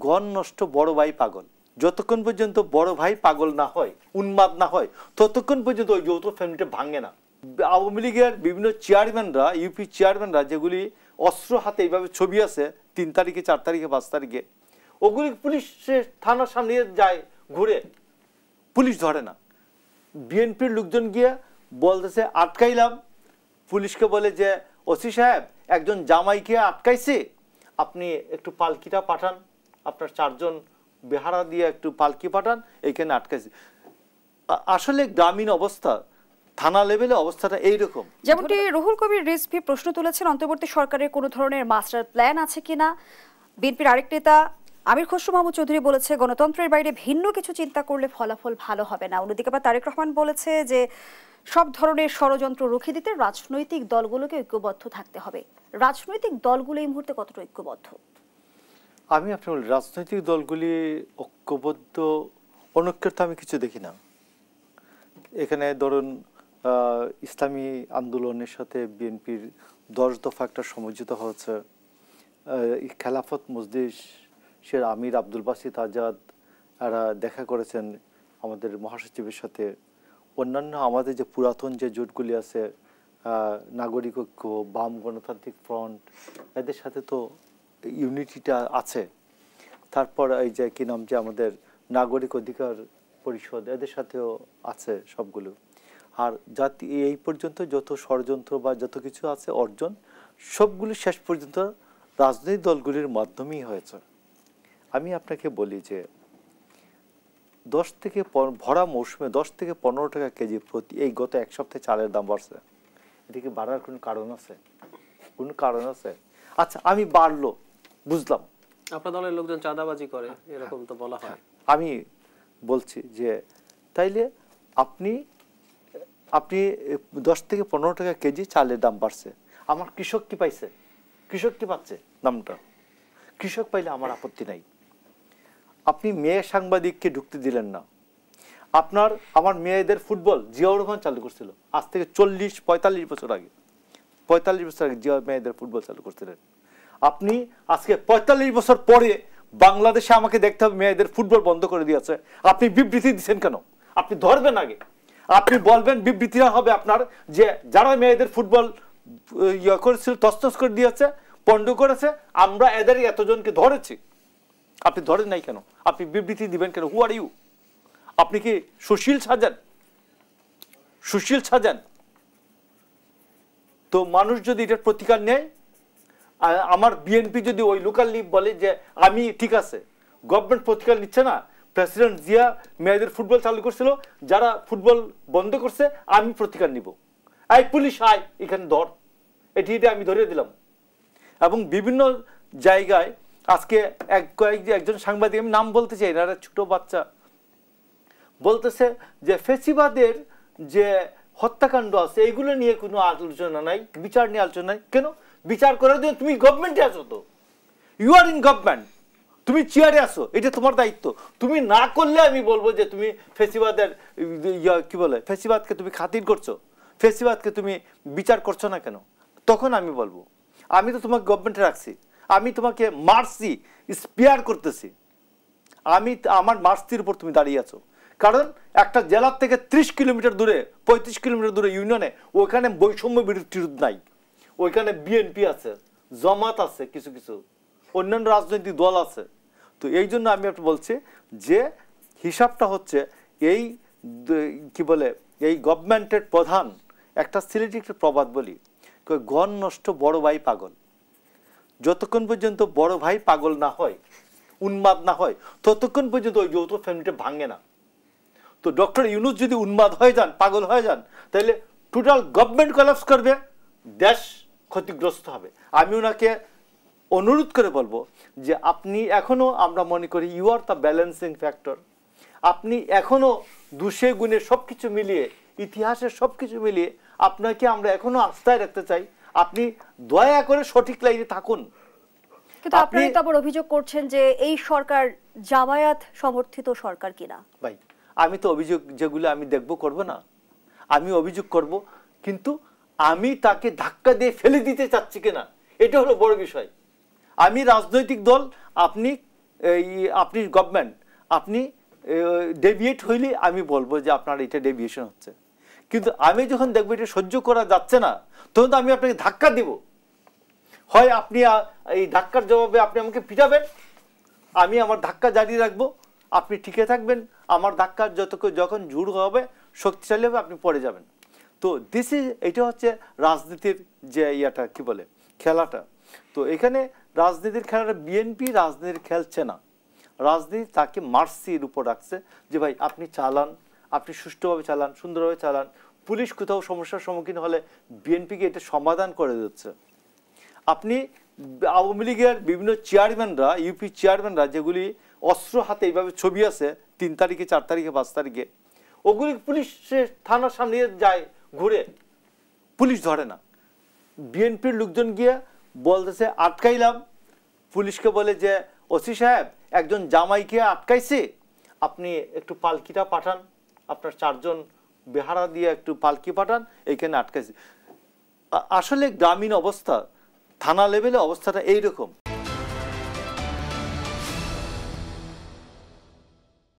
গণ নষ্ট বড় ভাই পাগল। যতক্ষণ পর্যন্ত বড় ভাই পাগল না হয়, উন্মাদ না হয়, ততক্ষণ পর্যন্ত ওই যৌথ ফ্যামিলিটা ভাঙে না। আওয়ামী লীগের বিভিন্ন চেয়ারম্যানরা, ইউপি চেয়ারম্যানরা যেগুলি অস্ত্র হাতে এইভাবে ছবি আছে 3 তারিখে 4 তারিখে 5 তারিখে, ওগুলি পুলিশ থানার সামনে যায় ঘুরে, পুলিশ ধরে না। বিএনপির লোকজন গিয়ে বলতেছে আটকাইলাম, পুলিশকে বলে যে ওসি সাহেব একজন জামাইকে আটকাইছে, আপনি একটু পালকিটা পাঠান, আপনার 4 জন বেহারা দিয়ে একটু পালকি পাঠান, এইখানে আটকাইছে। আসলে গ্রামীণ অবস্থা, থানা লেভেলে অবস্থাটা এইরকম। যেমনটি রুহুল কবির রিজভী প্রশ্ন তুলেছেন, অন্তর্বর্তী সরকারের কোনো ধরনের মাস্টার প্ল্যান আছে কিনা। বিএনপির আরেক নেতা আমির খসরু মাহমুদ চৌধুরী বলেছে গণতন্ত্রের বাইরে ভিন্ন কিছু চিন্তা করলে ফলাফল ভালো হবে না। অন্যদিকে আবার তারেক রহমান বলেছে যে সব ধরনের ষড়যন্ত্র রুখে দিতে রাজনৈতিক দলগুলোকে ঐক্যবদ্ধ থাকতে হবে। রাজনৈতিক দলগুলো এই মুহূর্তে কতটা ঐক্যবদ্ধ? আমি আপনার রাজনৈতিক দলগুলি ঐক্যবদ্ধ অনৈক্যের তো আমি কিছু দেখি না। এখানে ধরুন ইসলামী আন্দোলনের সাথে বিএনপির 10 দফা একটা সমঝোতা হয়েছে। খেলাফত মজলিসের আমির আব্দুল বাসিত আজাদ এরা দেখা করেছেন আমাদের মহাসচিবের সাথে। অন্যান্য আমাদের যে পুরাতন যে জোটগুলি আছে, নাগরিক ঐক্য, বাম গণতান্ত্রিক ফ্রন্ট, এদের সাথে তো ইউনিটিটা আছে। তারপর এই যে কি নাম যে আমাদের নাগরিক অধিকার পরিষদ, এদের সাথেও আছে সবগুলো। আর জাতি এই পর্যন্ত যত ষড়যন্ত্র বা যত কিছু আছে অর্জন, সবগুলো শেষ পর্যন্ত রাজনৈতিক দলগুলির মাধ্যমেই হয়েছে। আমি আপনাকে বলি যে 10 থেকে ভরা মৌসুমে 10 থেকে 15 টাকা কেজি প্রতি, এই গত 1 সপ্তাহে চালের দাম বাড়ছে। এদিকে বাড়ার কোনো কারণ আছে? কোনো কারণ আছে? আচ্ছা, আমি বাড়লো বুঝলাম, আপনার দলের লোকজন চাঁদাবাজি করে এরকম তো বলা হয়। আমি বলছি যে তাইলে আপনি 10 থেকে 15 টাকা কেজি চালের দাম বাড়ছে, আমার কৃষক কি পাইছে? কৃষক কি পাচ্ছে দামটা? কৃষক পাইলে আমার আপত্তি নাই। আপনি মেয়ে সাংবাদিককে ঢুকতে দিলেন না। আমার মেয়েদের ফুটবল জিয়াউর রহমান চালু করছিল আজ থেকে 40-45 বছর আগে। 45 বছর আগে জিয়া মেয়েদের ফুটবল চালু করছিলেন। আপনি আজকে 45 বছর পরে বাংলাদেশে আমাকে দেখতে হবে মেয়েদের ফুটবল বন্ধ করে দিয়েছে, আপনি বিবৃতি দিচ্ছেন কেন? আপনি ধরবেন আগে, আপনি বলবেন বিবৃতিটা হবে আপনার যে যারা মেয়েদের ফুটবল করেছিল তছনছ করে দিয়েছে, পণ্ড করেছে, আমরা এদের এতজনকে ধরেছি। আপনি ধরেন নাই কেন? আপনি বিবৃতি দিবেন কেন? হু আর ইউ? আপনি কি সুশীল সাজান? সুশীল সাজান? তো মানুষ যদি এটার প্রতিকার নেয়, আমার বিএনপি যদি ওই লোকাল লিগ বলে যে আমি ঠিক আছে, গভর্নমেন্ট প্রতিকার নিচ্ছে না, প্রেসিডেন্ট জিয়া মেয়েদের ফুটবল চালু করছিল, যারা ফুটবল বন্ধ করছে আমি প্রতিকার নিব, এই পুলিশ আয় এখানে ধর, এটি আমি ধরিয়ে দিলাম। এবং বিভিন্ন জায়গায় আজকে একজন সাংবাদিক, আমি নাম বলতে চাই না, ছোট বাচ্চা বলতেছে যে ফেসিবাদের যে হত্যাকাণ্ড আছে এগুলো নিয়ে কোনো আলোচনা নাই, বিচার নিয়ে আলোচনা নাই। কেন? বিচার করার জন্য তুমি গভর্নমেন্টে আছো, তো ইউ আর ইন গভর্নমেন্ট, তুমি চেয়ারে আসো, এটা তোমার দায়িত্ব। তুমি না করলে আমি বলবো যে তুমি ফেসিবাদের কি বলে, ফেসিবাদকে তুমি খাতির করছো, ফেসিবাদকে তুমি বিচার করছো না কেন? তখন আমি বলবো আমি তো তোমাকে গভর্নমেন্টে রাখছি, আমি তোমাকে মার্সি স্পেয়ার করতেছি, আমার মার্সির উপর তুমি দাঁড়িয়ে আছো। কারণ একটা জেলার থেকে 30 কিলোমিটার দূরে, 35 কিলোমিটার দূরে ইউনিয়নে, ওইখানে বৈষম্য বিরোধী নাই, ওইখানে বিএনপি আছে, জামাত আছে, কিছু কিছু অন্যান্য রাজনৈতিক দল আছে। তো এই জন্য আমি আপনি বলছি যে হিসাবটা হচ্ছে এই কি বলে, এই গভর্নমেন্টের প্রধান একটা সিলেটি একটা প্রবাদ বলি, গণ নষ্ট বড় ভাই পাগল। যতক্ষণ পর্যন্ত বড় ভাই পাগল না হয়, উন্মাদ না হয়, ততক্ষণ পর্যন্ত ওই যৌথ ফ্যামিলিটা ভাঙে না। তো ডক্টর ইউনূস যদি উন্মাদ হয়ে যান, পাগল হয়ে যান, তাহলে টোটাল গভর্নমেন্ট কোলাপস করবে, দেশ ক্ষতিগ্রস্ত হবে। আমি ওনাকে অনুরোধ করে বলবো যে আপনি এখনো, আমরা মনে করি you are the balancing factor, আপনি এখনো দুষে গুণে সবকিছু মিলিয়ে, ইতিহাসের সবকিছু মিলিয়ে আপনাকে আমরা এখনো আস্থায় রাখতে চাই। আপনি দয়া করে সঠিক লাইনে থাকুন। কিন্তু আপনি তো আবার অভিযোগ করছেন যে এই সরকার জামায়াত সমর্থিত সরকার কিনা। ভাই, আমি তো অভিযোগ যেগুলো আমি দেখব করব না, আমি অভিযোগ করব, কিন্তু আমি তাকে ধাক্কা দিয়ে ফেলে দিতে চাচ্ছি কিনা এটা হলো বড় বিষয়। আমি রাজনৈতিক দল, আপনি এই আপনি গভর্নমেন্ট আপনি ডেভিয়েট হইলে আমি বলবো যে আপনার এটা ডেভিয়েশন হচ্ছে, কিন্তু আমি যখন দেখবো এটা সহ্য করা যাচ্ছে না তখন তো আমি আপনাকে ধাক্কা দিব। হয় আপনি এই ধাক্কার জবাবে আপনি আমাকে পিটাবেন, আমি আমার ধাক্কা জারি রাখবো, আপনি টিকে থাকবেন, আমার ধাক্কার যখন জোর হবে শক্তিশালী হবে আপনি পড়ে যাবেন। তো এটা হচ্ছে রাজনীতির যে ইয়াটা কি বলে খেলাটা। তো এখানে রাজনীতির খেলাটা বিএনপি রাজনীতির খেলছে না, রাজনীতি তাকে মার্সির উপর রাখছে যে ভাই আপনি চালান, আপনি সুষ্ঠুভাবে চালান, সুন্দরভাবে চালান। পুলিশ কোথাও সমস্যার সম্মুখীন হলে বিএনপিকে এটা সমাধান করে দিচ্ছে। আপনি আওয়ামী লীগের বিভিন্ন চেয়ারম্যানরা, ইউপি চেয়ারম্যানরা যেগুলি অস্ত্র হাতে এইভাবে ছবি আছে 3 তারিখে 4 তারিখে 5 তারিখে, ওগুলি পুলিশ থানার সামনে যায় ঘুরে, পুলিশ ধরে না। বিএনপির লোকজন গিয়ে বলতেছে আটকাইলাম, পুলিশকে বলে যে ওসি সাহেব একজন জামাইকে আটকাইছে, আপনি একটু পালকিটা পাঠান, আপনার 4 জন বেহারা দিয়ে একটু পালকি পাঠান, এইখানে আটকাইছে। আসলে গ্রামীণ অবস্থা, থানা লেভেলে অবস্থাটা এইরকম।